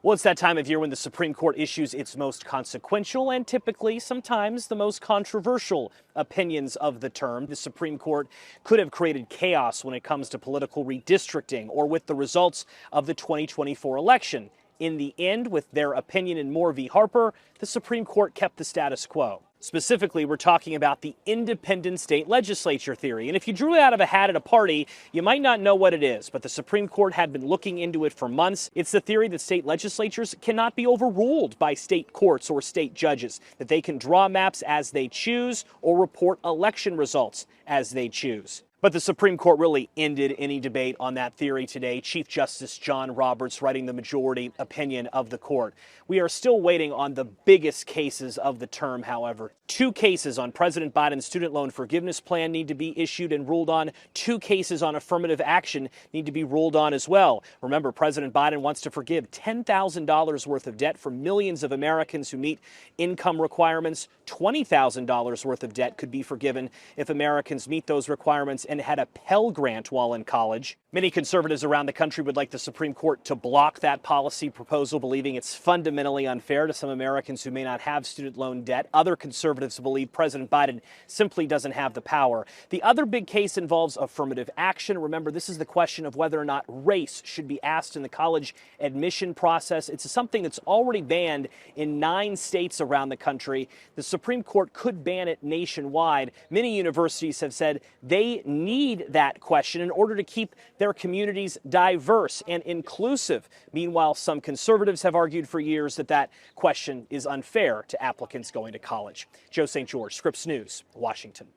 Well, it's that time of year when the Supreme Court issues its most consequential and typically sometimes the most controversial opinions of the term. The Supreme Court could have created chaos when it comes to political redistricting or with the results of the 2024 election. In the end, with their opinion in Moore v. Harper, the Supreme Court kept the status quo. Specifically, we're talking about the independent state legislature theory. And if you drew it out of a hat at a party, you might not know what it is, but the Supreme Court had been looking into it for months. It's the theory that state legislatures cannot be overruled by state courts or state judges, that they can draw maps as they choose or report election results as they choose. But the Supreme Court really ended any debate on that theory today. Chief Justice John Roberts writing the majority opinion of the court. We are still waiting on the biggest cases of the term, however. 2 cases on President Biden's student loan forgiveness plan need to be issued and ruled on. 2 cases on affirmative action need to be ruled on as well. Remember, President Biden wants to forgive $10,000 worth of debt for millions of Americans who meet income requirements. $20,000 worth of debt could be forgiven if Americans meet those requirements and had a Pell Grant while in college. Many conservatives around the country would like the Supreme Court to block that policy proposal, believing it's fundamentally unfair to some Americans who may not have student loan debt. Other conservatives believe President Biden simply doesn't have the power. The other big case involves affirmative action. Remember, this is the question of whether or not race should be asked in the college admission process. It's something that's already banned in 9 states around the country. The Supreme Court could ban it nationwide. Many universities have said they need that question in order to keep their communities diverse and inclusive. Meanwhile, some conservatives have argued for years that that question is unfair to applicants going to college. Joe St. George, Scripps News, Washington.